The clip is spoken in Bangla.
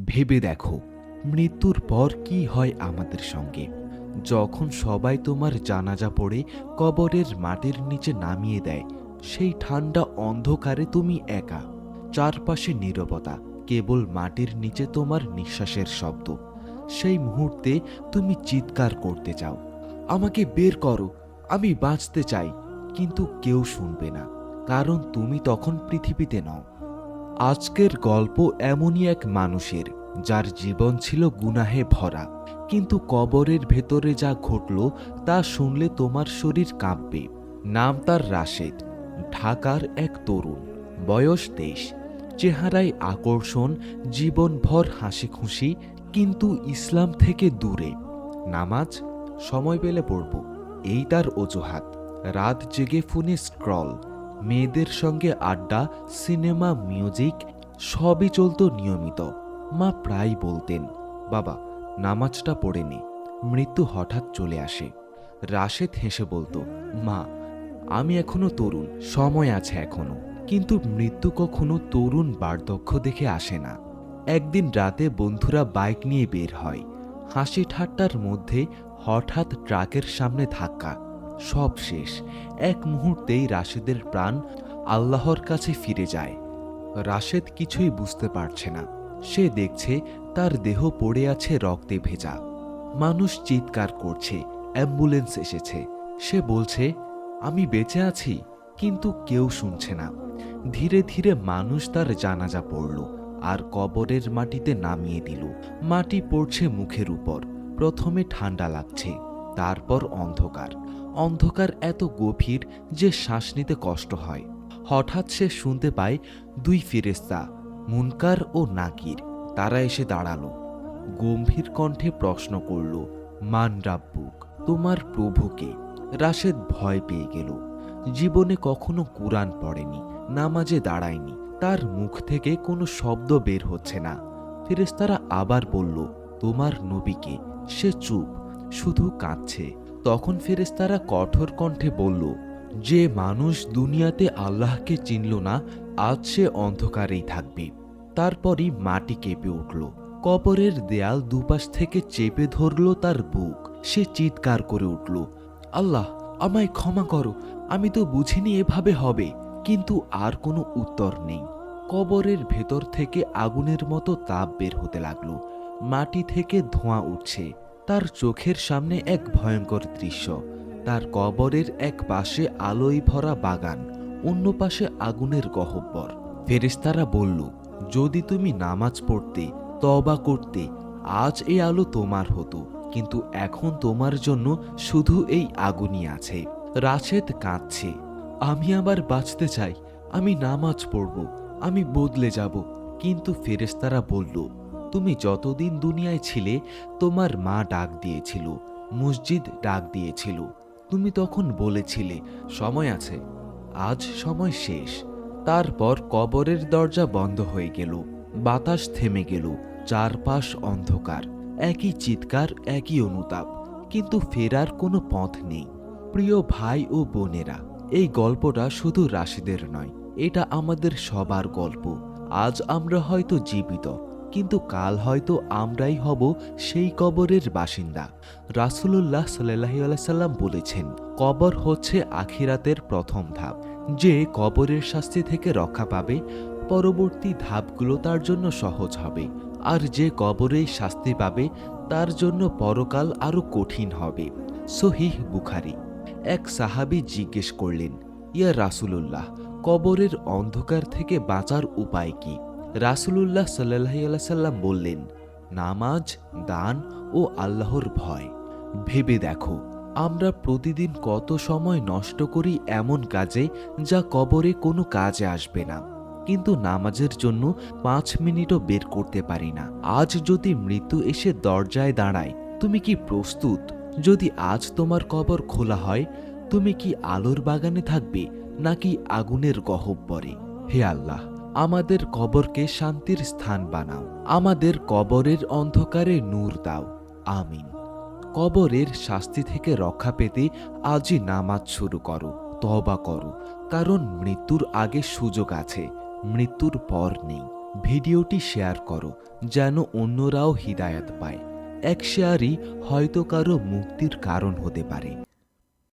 ভেবে দেখো, মৃত্যুর পর কি হয় আমাদের সঙ্গে। যখন সবাই তোমার জানাজা পড়ে কবরের মাটির নিচে নামিয়ে দেয়, সেই ঠান্ডা অন্ধকারে তুমি একা। চারপাশে নীরবতা, কেবল মাটির নিচে তোমার নিঃশ্বাসের শব্দ। সেই মুহূর্তে তুমি চিৎকার করতে চাও, আমাকে বের করো, আমি বাঁচতে চাই। কিন্তু কেউ শুনবে না, কারণ তুমি তখন পৃথিবীতে নও। আজকের গল্প এমনই এক মানুষের, যার জীবন ছিল গুনাহে ভরা, কিন্তু কবরের ভেতরে যা ঘটল তা শুনলে তোমার শরীর কাঁপবে। নাম তার রাশেদ, ঢাকার এক তরুণ, বয়স 23, চেহারায় আকর্ষণ, জীবনভর হাসি খুশি, কিন্তু ইসলাম থেকে দূরে। নামাজ সময় পেলে পড়ব, এই তার অজুহাত। রাত জেগে ফোনে স্ক্রল, মেয়েদের সঙ্গে আড্ডা, সিনেমা, মিউজিক সবই চলত নিয়মিত। মা প্রায় বলতেন, বাবা নামাজটা পড়ে নে, মৃত্যু হঠাৎ চলে আসে। রাশেদ হেসে বলতো, মা আমি এখনো তরুণ, সময় আছে এখনো। কিন্তু মৃত্যু কখনো তরুণ বার্ধক্য দেখে আসে না। একদিন রাতে বন্ধুরা বাইক নিয়ে বের হয়। হাসি ঠাট্টার মধ্যে হঠাৎ ট্রাকের সামনে ধাক্কা, সব শেষ। এক মুহূর্তেই রাশেদের প্রাণ আল্লাহর কাছে ফিরে যায়। রাশেদ কিছুই বুঝতে পারছে না। সে দেখছে তার দেহ পড়ে আছে রক্তে ভেজা। মানুষ চিৎকার করছে, অ্যাম্বুলেন্স এসেছে। সে বলছে, আমি বেঁচে আছি, কিন্তু কেউ শুনছে না। ধীরে ধীরে মানুষ তার জানাজা পড়ল আর কবরের মাটিতে নামিয়ে দিল। মাটি পড়ছে মুখের উপর। প্রথমে ঠান্ডা লাগছে, তারপর অন্ধকার। অন্ধকার এত গভীর যে শ্বাস নিতে কষ্ট হয়। হঠাৎ সে শুনতে পায় দুই ফেরেশতা, মুনকার ও নাকির। তারা এসে দাঁড়ালো। গম্ভীর কণ্ঠে প্রশ্ন করল, মান রাব্বুক, তোমার প্রভুকে? রাশেদ ভয় পেয়ে গেল। জীবনে কখনো কুরআন পড়েনি, নামাজে দাঁড়ায়নি, তার মুখ থেকে কোনো শব্দ বের হচ্ছে না। ফেরেশতারা আবার বলল, তোমার নবীকে? সে চুপ, শুধু কাঁদছে। তখন ফেরেশতারা কঠোর কণ্ঠে বলল, যে মানুষ দুনিয়াতে আল্লাহকে চিনল না, আজ সে অন্ধকারেই থাকবে। তারপরই মাটি কেঁপে উঠল। কবরের দেয়াল দুপাশ থেকে চেপে ধরল তার বুক। সে চিৎকার করে উঠল, আল্লাহ আমায় ক্ষমা করো, আমি তো বুঝিনি এভাবে হবে। কিন্তু আর কোনো উত্তর নেই। কবরের ভেতর থেকে আগুনের মতো তাপ বের হতে লাগলো। মাটি থেকে ধোঁয়া উঠছে। তার চোখের সামনে এক ভয়ঙ্কর দৃশ্য। তার কবরের এক পাশে আলোয় ভরা বাগান, অন্য পাশে আগুনের গহ্বর। ফেরেশতারা বলল, যদি তুমি নামাজ পড়তে, তওবা করতে, আজ এই আলো তোমার হতো। কিন্তু এখন তোমার জন্য শুধু এই আগুনই আছে। রাশেদ কাঁদছে, আমি আবার বাঁচতে চাই, আমি নামাজ পড়ব, আমি বদলে যাব। কিন্তু ফেরেশতারা বলল, তুমি যতদিন দুনিয়ায় ছিলে, তোমার মা ডাক দিয়েছিল, মসজিদ ডাক দিয়েছিল। তুমি তখন বলেছিলে সময় আছে, আজ সময় শেষ। তারপর কবরের দরজা বন্ধ হয়ে গেল, বাতাস থেমে গেল, চারপাশ অন্ধকার। একই চিৎকার, একই অনুতাপ, কিন্তু ফেরার কোনো পথ নেই। প্রিয় ভাই ও বোনেরা, এই গল্পটা শুধু রাশেদের নয়, এটা আমাদের সবার গল্প। আজ আমরা হয়তো জীবিত, কিন্তু কাল হয়তো আমরাই হব সেই কবরের বাসিন্দা। রাসূলুল্লাহ সাল্লাল্লাহু আলাইহি সাল্লাম বলেছেন, কবর হচ্ছে আখিরাতের প্রথম ধাপ। যে কবরের শাস্তি থেকে রক্ষা পাবে, পরবর্তী ধাপগুলো তার জন্য সহজ হবে। আর যে কবরেই শাস্তি পাবে, তার জন্য পরকাল আরো কঠিন হবে। সহিহ বুখারী। এক সাহাবী জিজ্ঞেস করলেন, ইয়া রাসূলুল্লাহ, কবরের অন্ধকার থেকে বাঁচার উপায় কি? রাসূলুল্লাহ সাল্লাল্লাহু আলাইহি সাল্লাম বললেন, নামাজ, দান ও আল্লাহর ভয়। ভেবে দেখো, আমরা প্রতিদিন কত সময় নষ্ট করি এমন কাজে যা কবরে কোনো কাজে আসবে না। কিন্তু নামাজের জন্য 5 মিনিটও বের করতে পারি না। আজ যদি মৃত্যু এসে দরজায় দাঁড়ায়, তুমি কি প্রস্তুত? যদি আজ তোমার কবর খোলা হয়, তুমি কি আলোর বাগানে থাকবে নাকি আগুনের গহ্বরে? হে আল্লাহ, আমাদের কবরকে শান্তির স্থান বানাও, আমাদের কবরের অন্ধকারে নূর দাও। আমিন। কবরের শাস্তি থেকে রক্ষা পেতে আজই নামাজ শুরু করো, তওবা করো, কারণ মৃত্যুর আগে সুযোগ আছে, মৃত্যুর পর নেই। ভিডিওটি শেয়ার করো যেন অন্যরাও হিদায়াত পায়। এক শেয়ারই হয়তো কারো মুক্তির কারণ হতে পারে।